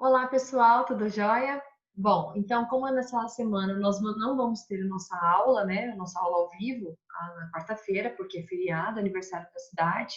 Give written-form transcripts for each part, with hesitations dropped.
Olá, pessoal, tudo jóia? Bom, então, como nessa semana nós não vamos ter a nossa aula, né? A nossa aula ao vivo, na quarta-feira, porque é feriado, aniversário da cidade,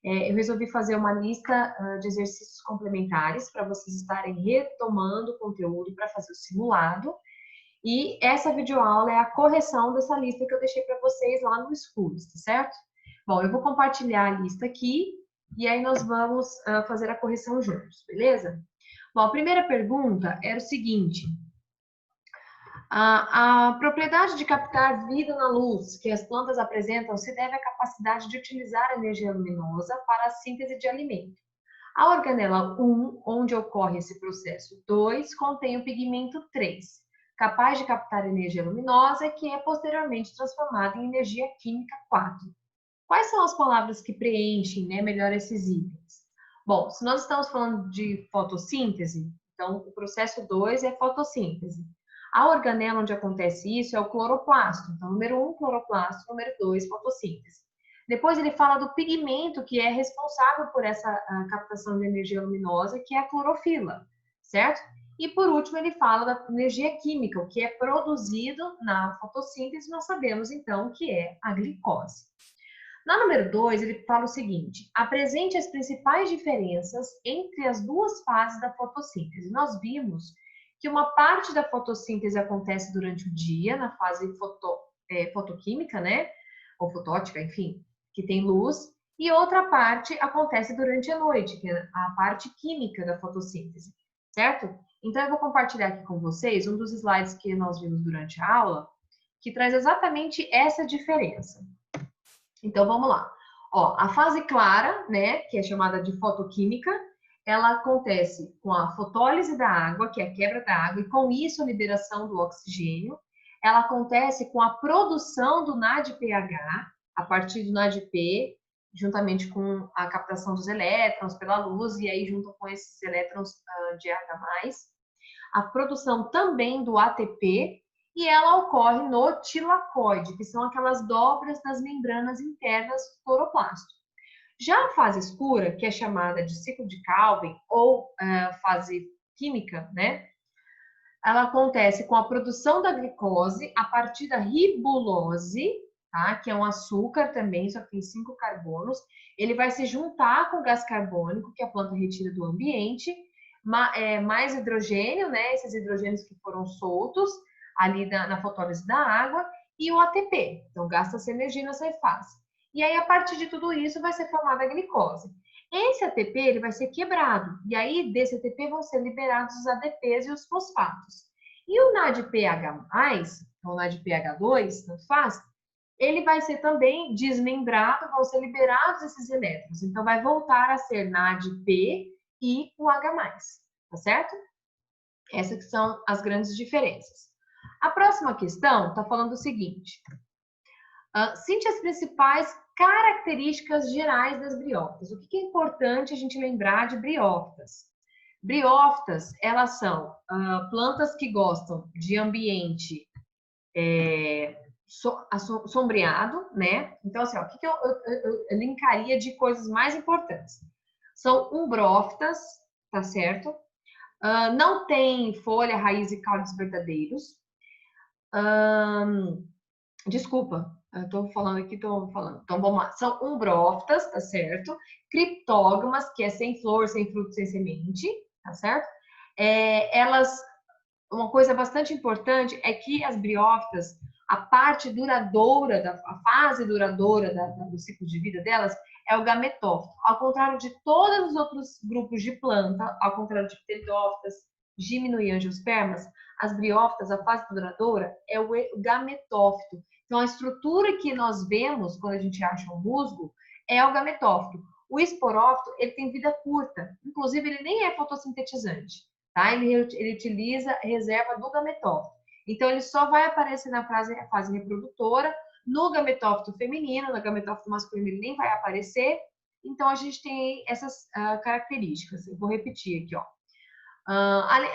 eu resolvi fazer uma lista, de exercícios complementares para vocês estarem retomando o conteúdo para fazer o simulado. E essa videoaula é a correção dessa lista que eu deixei para vocês lá no Schools, tá certo? Bom, eu vou compartilhar a lista aqui e aí nós vamos fazer a correção juntos, beleza? Bom, a primeira pergunta era o seguinte: a propriedade de captar vida na luz que as plantas apresentam se deve à capacidade de utilizar a energia luminosa para a síntese de alimento. A organela 1, onde ocorre esse processo 2, contém o pigmento 3, capaz de captar energia luminosa, que é posteriormente transformada em energia química 4. Quais são as palavras que preenchem, né, melhor esses itens? Bom, se nós estamos falando de fotossíntese, então o processo 2 é fotossíntese. A organela onde acontece isso é o cloroplasto. Então, número 1, cloroplasto, número 2, fotossíntese. Depois ele fala do pigmento que é responsável por essa captação de energia luminosa, que é a clorofila, certo? E por último ele fala da energia química, o que é produzido na fotossíntese, nós sabemos então que é a glicose. Na número 2, ele fala o seguinte: apresente as principais diferenças entre as duas fases da fotossíntese. Nós vimos que uma parte da fotossíntese acontece durante o dia, na fase fotoquímica, né? Ou fotótica, enfim, que tem luz, e outra parte acontece durante a noite, que é a parte química da fotossíntese, certo? Então, eu vou compartilhar aqui com vocês um dos slides que nós vimos durante a aula, que traz exatamente essa diferença. Então vamos lá. Ó, a fase clara, né, que é chamada de fotoquímica, ela acontece com a fotólise da água, que é a quebra da água, e com isso a liberação do oxigênio. Ela acontece com a produção do NADPH, a partir do NADP, juntamente com a captação dos elétrons pela luz, e aí junto com esses elétrons de H+, a produção também do ATP, e ela ocorre no tilacoide, que são aquelas dobras das membranas internas do cloroplasto. Já a fase escura, que é chamada de ciclo de Calvin ou fase química, né? Ela acontece com a produção da glicose a partir da ribulose, tá? Que é um açúcar também, só que tem 5 carbonos. Ele vai se juntar com o gás carbônico que a planta retira do ambiente, mais hidrogênio, né? Esses hidrogênios que foram soltos ali na fotólise da água, e o ATP. Então, gasta-se energia nessa fase. E aí, a partir de tudo isso, vai ser formada a glicose. Esse ATP ele vai ser quebrado, e aí desse ATP vão ser liberados os ADPs e os fosfatos. E o NADPH+, ou NADPH2, tanto faz, ele vai ser também desmembrado, vão ser liberados esses elétrons. Então, vai voltar a ser NADP e o H+, tá certo? Essas que são as grandes diferenças. A próxima questão está falando o seguinte: cite as principais características gerais das briófitas. O que é importante a gente lembrar de briófitas? Briófitas, elas são plantas que gostam de ambiente sombreado, né? Então, assim, ó, o que eu linkaria de coisas mais importantes? São umbrófitas, tá certo? Não tem folha, raiz e caules verdadeiros. Desculpa, eu tô falando aqui, tô falando. Então, vamos lá. São umbrófitas, tá certo? Criptógamas, que é sem flor, sem fruto, sem semente, tá certo? Uma coisa bastante importante é que as briófitas, a parte duradoura, a fase duradoura do ciclo de vida delas é o gametófito. Ao contrário de todos os outros grupos de planta, ao contrário de pteridófitas, gimno e angiospermas, as briófitas, a fase duradoura é o gametófito. Então, a estrutura que nós vemos quando a gente acha um musgo é o gametófito. O esporófito, ele tem vida curta, inclusive ele nem é fotossintetizante, tá? Ele utiliza reserva do gametófito. Então, ele só vai aparecer na fase reprodutora, no gametófito feminino, no gametófito masculino ele nem vai aparecer. Então, a gente tem essas características. Eu vou repetir aqui, ó.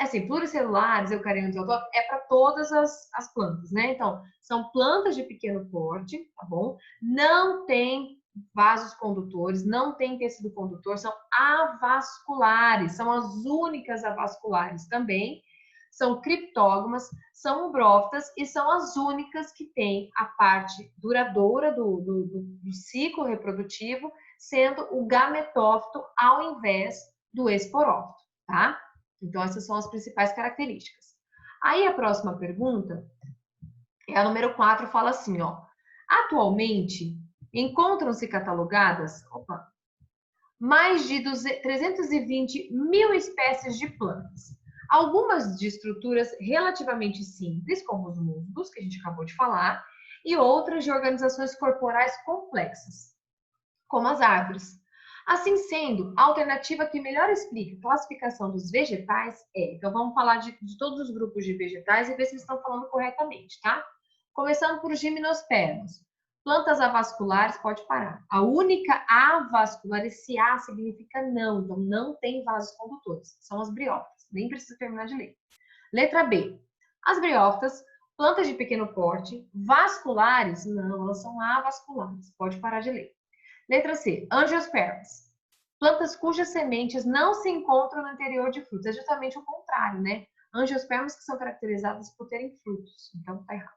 Assim, pluricelulares, eucariotas, é para todas as plantas, né? Então, são plantas de pequeno porte, tá bom? Não tem vasos condutores, não tem tecido condutor, são avasculares, são as únicas avasculares também, são criptógamas, são umbrófitas e são as únicas que têm a parte duradoura do ciclo reprodutivo, sendo o gametófito ao invés do esporófito, tá? Então, essas são as principais características. Aí, a próxima pergunta é a número 4, fala assim, ó. Atualmente, encontram-se catalogadas mais de 320 mil espécies de plantas. Algumas de estruturas relativamente simples, como os musgos, que a gente acabou de falar, e outras de organizações corporais complexas, como as árvores. Assim sendo, a alternativa que melhor explica a classificação dos vegetais é... Então, vamos falar de todos os grupos de vegetais e ver se eles estão falando corretamente, tá? Começando por gimnospermas. Plantas avasculares, pode parar. A única avascular, esse A significa não, então não tem vasos condutores. São as briófitas, nem precisa terminar de ler. Letra B. As briófitas, plantas de pequeno porte, vasculares, não, elas são avasculares. Pode parar de ler. Letra C. Angiospermas. Plantas cujas sementes não se encontram no interior de frutos. É justamente o contrário, né? Angiospermas que são caracterizadas por terem frutos. Então, tá errado.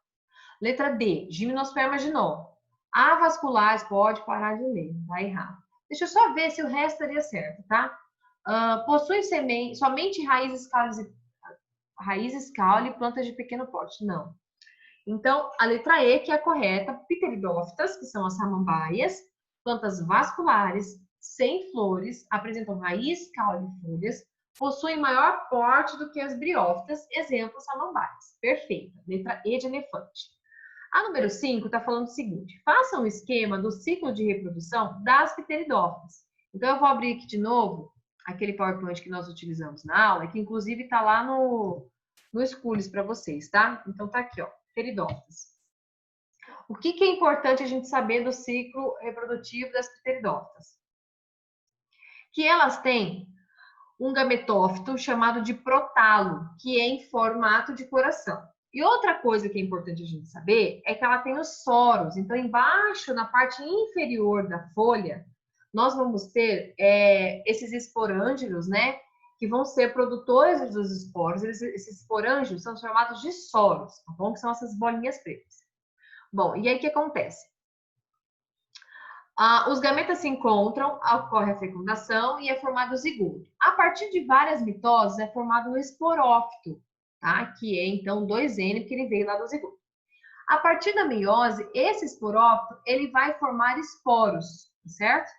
Letra D. Gimnospermas de novo. Avasculares, pode parar de ler. Tá errado. Deixa eu só ver se o resto estaria certo, tá? Possui somente raízes caule e plantas de pequeno porte. Não. Então, a letra E, que é a correta, pteridófitas, que são as samambaias, plantas vasculares, sem flores, apresentam raiz, caule e folhas, possuem maior porte do que as briófitas, exemplo, samambaias. Perfeita. Letra E de elefante. A número 5 está falando o seguinte: faça um esquema do ciclo de reprodução das pteridófitas. Então, eu vou abrir aqui de novo aquele PowerPoint que nós utilizamos na aula, que inclusive está lá no Schools para vocês, tá? Então, tá aqui, ó, pteridófitas. O que é importante a gente saber do ciclo reprodutivo das pteridófitas? Que elas têm um gametófito chamado de protalo, que é em formato de coração. E outra coisa que é importante a gente saber é que ela tem os soros. Então, embaixo, na parte inferior da folha, nós vamos ter esses esporângilos, né? Que vão ser produtores dos esporos. Esses esporângilos são chamados de soros, tá bom? Que são essas bolinhas pretas. Bom, e aí o que acontece? Os gametas se encontram, ocorre a fecundação e é formado o zigoto. A partir de várias mitoses é formado o esporófito, tá? Que é então 2N, porque ele veio lá do zigoto. A partir da meiose, esse esporófito ele vai formar esporos, certo?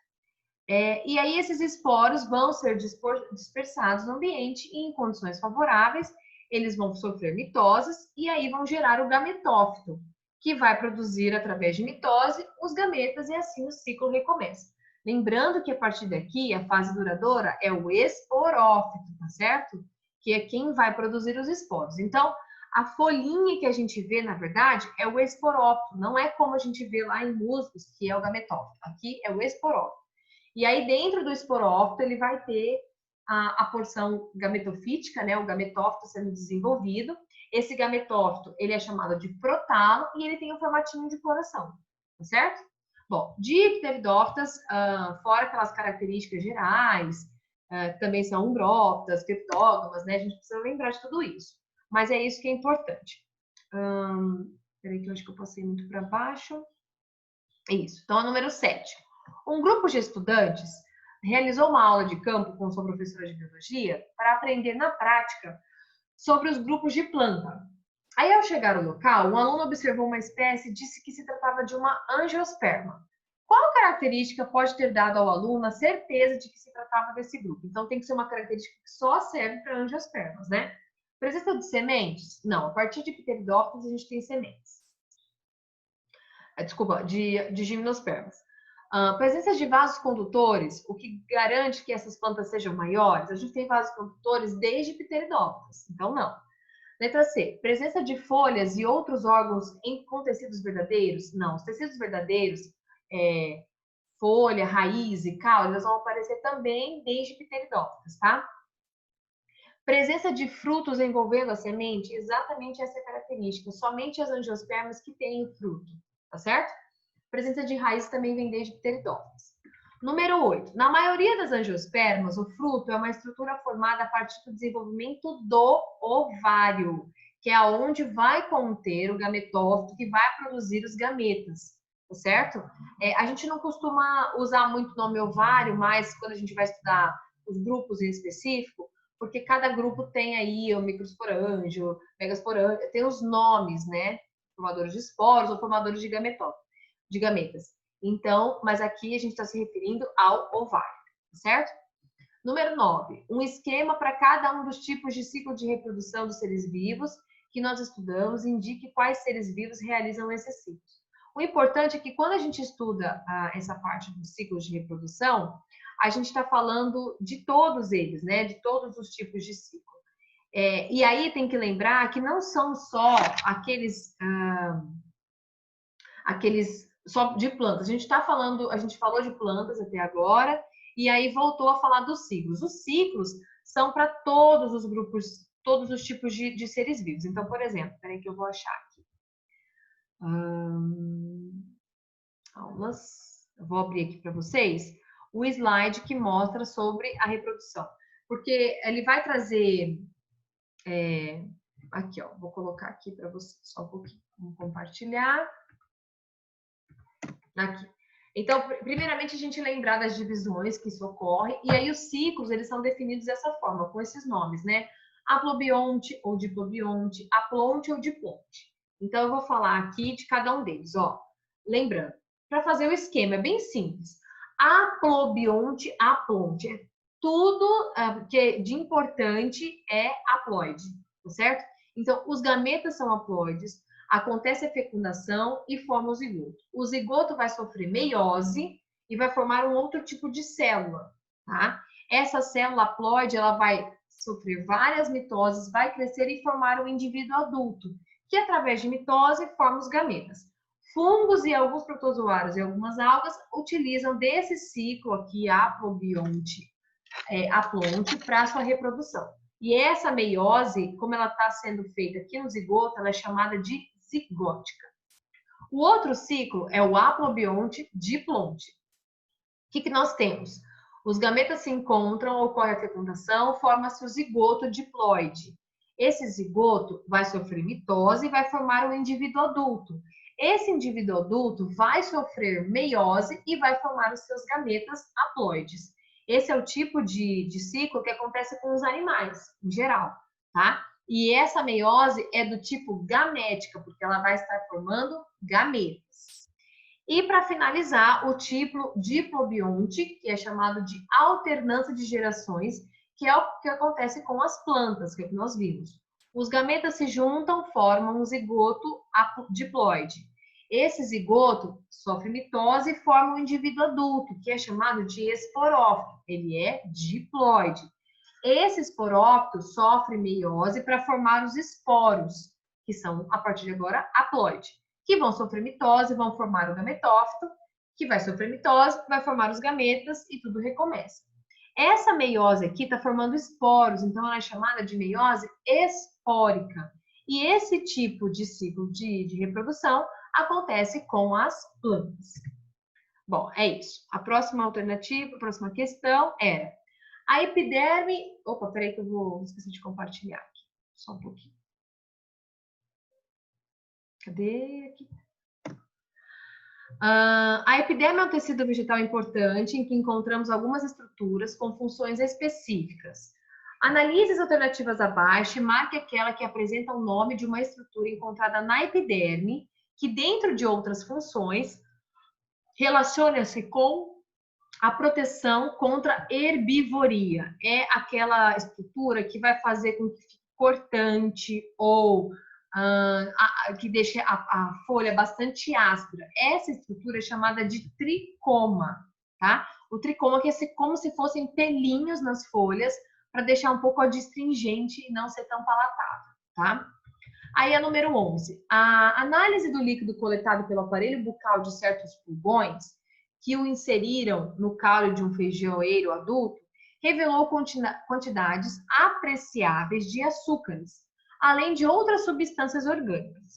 E aí esses esporos vão ser dispersados no ambiente e em condições favoráveis, eles vão sofrer mitoses e aí vão gerar o gametófito, que vai produzir, através de mitose, os gametas e assim o ciclo recomeça. Lembrando que a partir daqui, a fase duradoura é o esporófito, tá certo? Que é quem vai produzir os esporos. Então, a folhinha que a gente vê, na verdade, é o esporófito, não é como a gente vê lá em musgos, que é o gametófito. Aqui é o esporófito. E aí, dentro do esporófito, ele vai ter a porção gametofítica, né? O gametófito sendo desenvolvido. Esse gametófito, ele é chamado de protalo e ele tem um formatinho de coração, tá certo? Bom, de pteridófitas, fora aquelas características gerais, também são umbrófitas, criptógamas, né? A gente precisa lembrar de tudo isso. Mas é isso que é importante. Peraí que eu acho que eu passei muito para baixo. Isso. Então, a número 7. Um grupo de estudantes realizou uma aula de campo com sua professora de biologia para aprender na prática sobre os grupos de planta. Aí, ao chegar ao local, um aluno observou uma espécie e disse que se tratava de uma angiosperma. Qual característica pode ter dado ao aluno a certeza de que se tratava desse grupo? Então, tem que ser uma característica que só serve para angiospermas, né? Presença de sementes? Não, a partir de pteridófitos a gente tem sementes. Desculpa, de gimnospermas. Presença de vasos condutores, o que garante que essas plantas sejam maiores? A gente tem vasos condutores desde pteridófitos, então não. Letra C. Presença de folhas e outros órgãos com tecidos verdadeiros? Não. Os tecidos verdadeiros, folha, raiz e caule, eles vão aparecer também desde pteridófitos, tá? Presença de frutos envolvendo a semente? Exatamente essa característica. Somente as angiospermas que têm o fruto, tá certo? A presença de raízes também vem desde pteridófilos. Número 8. Na maioria das angiospermas, o fruto é uma estrutura formada a partir do desenvolvimento do ovário, que é onde vai conter o gametófito que vai produzir os gametas, tá certo? A gente não costuma usar muito o nome ovário, mas quando a gente vai estudar os grupos em específico, porque cada grupo tem aí o microsporângio, megasporângio, tem os nomes, né? Formadores de esporos ou formadores de gametas. Então, mas aqui a gente está se referindo ao ovário, certo? Número 9. Um esquema para cada um dos tipos de ciclo de reprodução dos seres vivos que nós estudamos indique quais seres vivos realizam esses ciclos. O importante é que quando a gente estuda essa parte dos ciclos de reprodução, a gente está falando de todos eles, né? De todos os tipos de ciclo. E aí tem que lembrar que não são só aqueles só de plantas. A gente falou de plantas até agora, e aí voltou a falar dos ciclos. Os ciclos são para todos os grupos, todos os tipos de seres vivos. Então, por exemplo, peraí que eu vou achar aqui. Aulas. Eu vou abrir aqui para vocês o slide que mostra sobre a reprodução. Porque ele vai trazer... aqui, ó. Vou colocar aqui para vocês só um pouquinho. Vamos compartilhar. Aqui. Então, primeiramente, a gente lembrar das divisões que isso ocorre, e aí os ciclos, eles são definidos dessa forma, com esses nomes, né? Aplobionte ou diplobionte, aplonte ou diplonte. Então, eu vou falar aqui de cada um deles, ó. Lembrando, para fazer o esquema, é bem simples. Aplobionte, aplonte, tudo que de importante é haploide, tá certo? Então, os gametas são haploides, acontece a fecundação e forma o zigoto. O zigoto vai sofrer meiose e vai formar um outro tipo de célula, tá? Essa célula haploide, ela vai sofrer várias mitoses, vai crescer e formar um indivíduo adulto, que através de mitose forma os gametas. Fungos e alguns protozoários e algumas algas utilizam desse ciclo aqui, aplobionte, aplonte, para sua reprodução. E essa meiose, como ela está sendo feita aqui no zigoto, ela é chamada de zigótica. O outro ciclo é o aplobionte diplonte. O que nós temos? Os gametas se encontram, ocorre a fecundação, forma-se o zigoto diploide. Esse zigoto vai sofrer mitose e vai formar um indivíduo adulto. Esse indivíduo adulto vai sofrer meiose e vai formar os seus gametas haploides. Esse é o tipo de ciclo que acontece com os animais, em geral, tá? E essa meiose é do tipo gamética, porque ela vai estar formando gametas. E para finalizar, o tipo diplobionte, que é chamado de alternância de gerações, que é o que acontece com as plantas, que é o que nós vimos. Os gametas se juntam, formam um zigoto diploide. Esse zigoto sofre mitose e forma um indivíduo adulto, que é chamado de esporófito. Ele é diploide. Esse esporófito sofre meiose para formar os esporos, que são, a partir de agora, haploide, que vão sofrer mitose, vão formar o gametófito, que vai sofrer mitose, vai formar os gametas e tudo recomeça. Essa meiose aqui está formando esporos, então ela é chamada de meiose espórica. E esse tipo de ciclo de reprodução acontece com as plantas. Bom, é isso. A próxima alternativa, a próxima questão era a epiderme... Opa, peraí que eu vou esquecer de compartilhar aqui. Só um pouquinho. Cadê aqui? A epiderme é um tecido vegetal importante em que encontramos algumas estruturas com funções específicas. Analise as alternativas abaixo e marque aquela que apresenta o nome de uma estrutura encontrada na epiderme, que dentro de outras funções relaciona-se com a proteção contra herbivoria. É aquela estrutura que vai fazer com que fique cortante ou que deixe a folha bastante áspera. Essa estrutura é chamada de tricoma, tá? O tricoma que é como se fossem pelinhos nas folhas para deixar um pouco adstringente e não ser tão palatável, tá? Aí a número 11. A análise do líquido coletado pelo aparelho bucal de certos pulgões que o inseriram no caule de um feijoeiro adulto revelou quantidades apreciáveis de açúcares, além de outras substâncias orgânicas.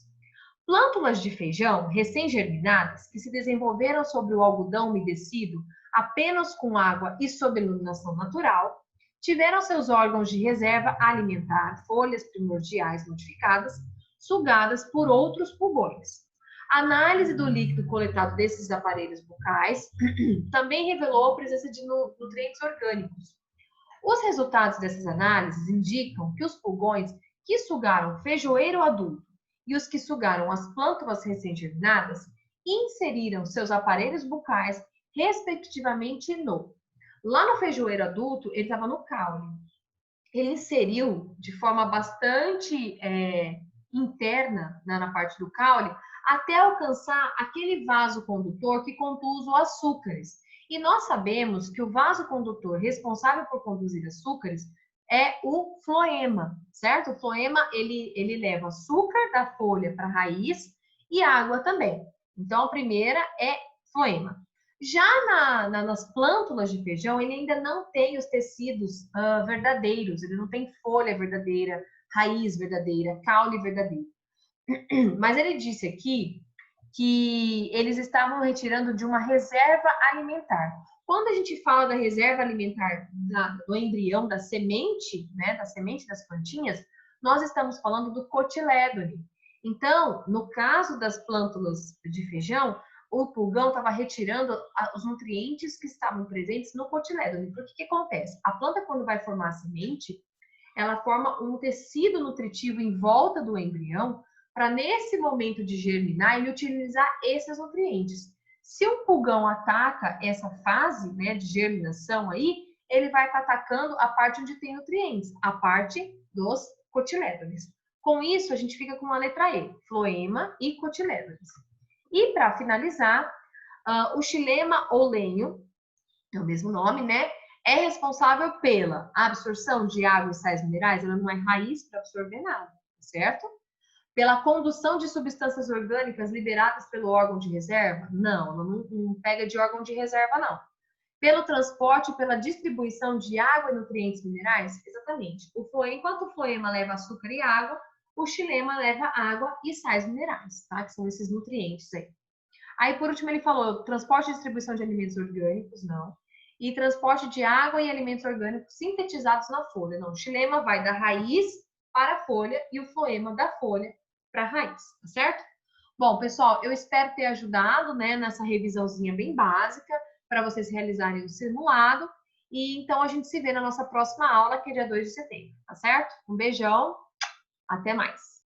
Plântulas de feijão recém-germinadas que se desenvolveram sobre o algodão umedecido apenas com água e sob iluminação natural, tiveram seus órgãos de reserva alimentar, folhas primordiais modificadas, sugadas por outros pulgões. A análise do líquido coletado desses aparelhos bucais também revelou a presença de nutrientes orgânicos. Os resultados dessas análises indicam que os pulgões que sugaram feijoeiro adulto e os que sugaram as plântulas recém-germinadas inseriram seus aparelhos bucais, respectivamente, Lá no feijoeiro adulto, ele estava no caule. Ele inseriu de forma bastante interna, né, na parte do caule, até alcançar aquele vaso condutor que conduz os açúcares. E nós sabemos que o vaso condutor responsável por conduzir açúcares é o floema, certo? O floema, ele leva açúcar da folha para a raiz e água também. Então, a primeira é floema. Já nas plântulas de feijão, ele ainda não tem os tecidos verdadeiros, ele não tem folha verdadeira, raiz verdadeira, caule verdadeiro. Mas ele disse aqui que eles estavam retirando de uma reserva alimentar. Quando a gente fala da reserva alimentar do embrião, da semente, né, da semente das plantinhas, nós estamos falando do cotilédone. Então, no caso das plântulas de feijão, o pulgão estava retirando os nutrientes que estavam presentes no cotilédone. Porque o que acontece? A planta, quando vai formar a semente, ela forma um tecido nutritivo em volta do embrião, para nesse momento de germinar, ele utilizar esses nutrientes. Se o pulgão ataca essa fase, né, de germinação aí, ele vai estar atacando a parte onde tem nutrientes, a parte dos cotilédones. Com isso, a gente fica com a letra E, floema e cotilédones. E para finalizar, o xilema ou lenho, é o mesmo nome, né? É responsável pela absorção de água e sais minerais, ela não é raiz para absorver nada, certo? Pela condução de substâncias orgânicas liberadas pelo órgão de reserva? Não, ela não pega de órgão de reserva, não. Pelo transporte e pela distribuição de água e nutrientes minerais? Exatamente. Enquanto o floema leva açúcar e água, o xilema leva água e sais minerais, tá? Que são esses nutrientes aí. Aí, por último, ele falou transporte e distribuição de alimentos orgânicos, não. E transporte de água e alimentos orgânicos sintetizados na folha, não. O xilema vai da raiz para a folha e o floema da folha para a raiz, tá certo? Bom, pessoal, eu espero ter ajudado, né, nessa revisãozinha bem básica para vocês realizarem o simulado. E então a gente se vê na nossa próxima aula, que é dia 2 de setembro, tá certo? Um beijão, até mais.